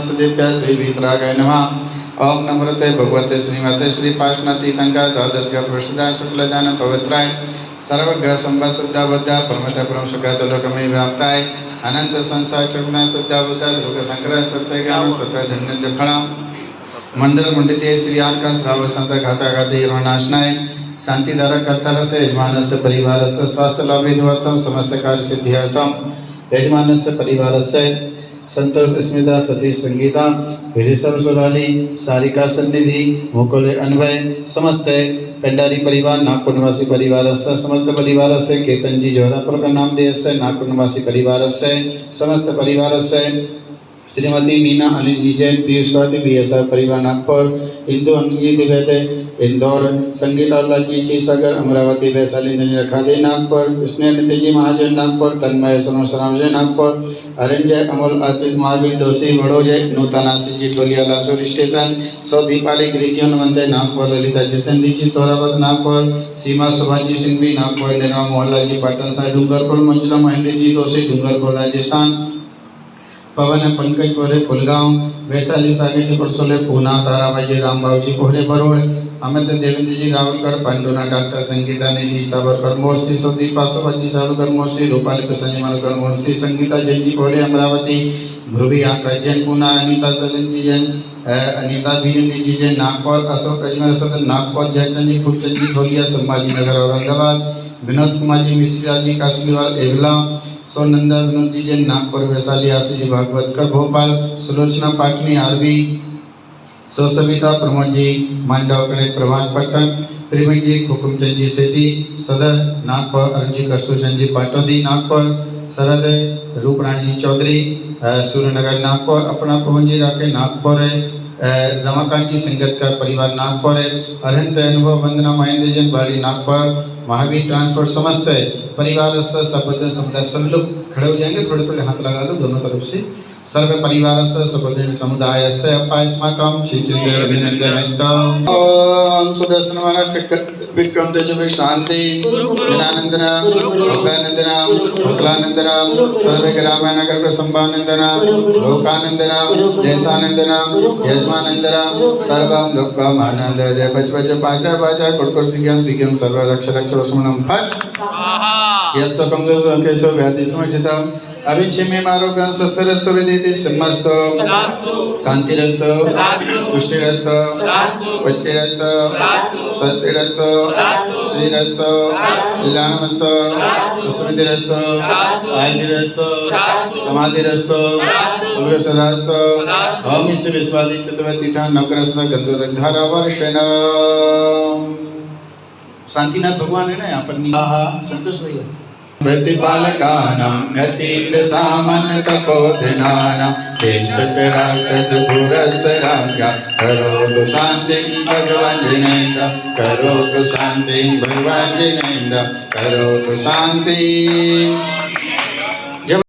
नमस्तदेभ्यः श्री वीतरागाय नमः। ओम नमोते भगवते श्रीमते श्री पाशनातीतंका द्वादश पृष्ठदा शुक्लदान पवित्राय सर्वग्रह संभव शुद्धा बुद्धा परमता परम सुखात लोकमय व्याप्ताय अनंत संसार चक्ना शुद्धा बुद्धा लोक संग्रह सत्य ज्ञान सत्य धन्य फला मंडल मंडित श्री आर्का श्राव संत घाता घाते नाशनाय शांति धारा कर्ता से यजमान से परिवार से स्वास्थ्य लाभित्वर्थम समस्त कार्य सिद्ध्यर्थम यजमान से परिवार से संतोष स्मिता सतीश संगीता ऋषभ सुराली सारिका सन्निधि मुकुल अन्वय समस्त पेंडारी परिवार नागपुर निवासी परिवार से समस्त परिवार से केतन जी जोहरापुर का नाम दे से नागपुर निवासी परिवार से समस्त परिवार से श्रीमती मीना अनिल जी जैन पीयूष स्वाति बीएसआर परिवार नागपुर इंदु अनिल जी दिव्यते इंदौर संगीता उल्लास जी क्षीरसागर अमरावती वैशाली रखादे नागपुर स्नेह नित्य जी महाजन नागपुर तन्मय सराम जय नागपुर अरन जय अमोल आशीष महावीर दोषी बड़ो जय नूतन आशीष जी ठोलिया लासोर स्टेशन सौ दीपाली गिरिजी हनुमंत नागपुर ललिता जितेंद्र जी तोरावत नागपुर सीमा सुभाष जी सिंघवी नागपुर निर्मा मोहनलाल जी पाटन साहिब डूंगरपुर मंजुला महेंद्र जी दोषी डूंगरपुर राजस्थान पवन पंकज पोरे पुलगांव वैशाली सागर जी परसोले पूना ताराबाई जी रामबाबू जी पोहरे बरोड़ अमित देवेंद्र जी रावलकर पांडुना डॉक्टर संगीता नीली सावरकर मोर्सी सुदीप पासोवत जी सावरकर मोर्सी रूपाली प्रसन्न मालकर मोर्सी संगीता जैन जी पोहरे अमरावती ध्रुवी आकाश जैन पूना अनीता सलन जी जैन अनीता बीरेंद्र जी जैन नागपुर अशोक अजमेर सदन नागपुर जयचंद जी खूबचंद जी थोलिया संभाजी नगर औरंगाबाद विनोद कुमार जी मिश्रा जी काशलीवाल एवला सोनंदा विनोद जी जैन नागपुर वैशाली आशीष जी भागवतकर भोपाल सुलोचना पाटनी आरबी सोसविता प्रमोद जी मांडवकड़े प्रभात पट्टन त्रिवेणी जी हुकुमचंद जी सेठी सदर नागपुर अरुण जी कस्तूरचंद जी पाटोदी नागपुर शरद रूपरानी जी चौधरी सूर्यनगर नागपुर अपना पवन जी राके नागपुर रमाकांत जी संगतकर परिवार नागपुर अरहंत अनुभव वंदना महेंद्र जैन बाड़ी नागपुर महावीर ट्रांसपोर्ट समस्त परिवार से सर्वजन समुदाय सब लोग खड़े हो जाएंगे थोड़े थोड़े हाथ लगा लो दोनों तरफ से सर्व परिवार से सर्वजन समुदाय से अपास्माकं चिंतन अभिनंदन ओम सुदर्शन वाला चक्र विक्रम तेज शांति ज्ञानंदना भक्तानंदना भक्लानंदना सर्वे ग्राम नगर प्रसंभानंदना लोकानंदना देशानंदना यजमानंदना सर्वं दुःखम आनंद दे बच बच पाचा पाचा कुड़कुड़ सिगम सर्व रक्ष रक्ष वसमनम फट यस्तो कमजोर केशव व्याधि समझितम अभिक्षमे मारोगं स्वस्थरस्तो वेदेति समस्तो शांतिरस्तो पुष्टिरस्तो पुष्टिरस्तो स्वस्तिरस्तो श्रीरस्तो कल्याणमस्तो सुस्मितिरस्तो आयतिरस्तो समाधिरस्तो उल्लसदास्तो ओम इस विश्वादि चतुर्वेदिता नवग्रहस्थ गंधोदग्धारा वर्षेण शांतिनाथ भगवान है ना यहाँ पर संतोष भैया प्रतिपालकानां गतिं सामन्यतपोधनानां देशराष्ट्रसुपुरस्सराज्ञा करोतु शान्तिं भगवान् जिनेन्द्र करोतु शान्तिं भगवान् जिनेन्द्र करोतु शान्तिं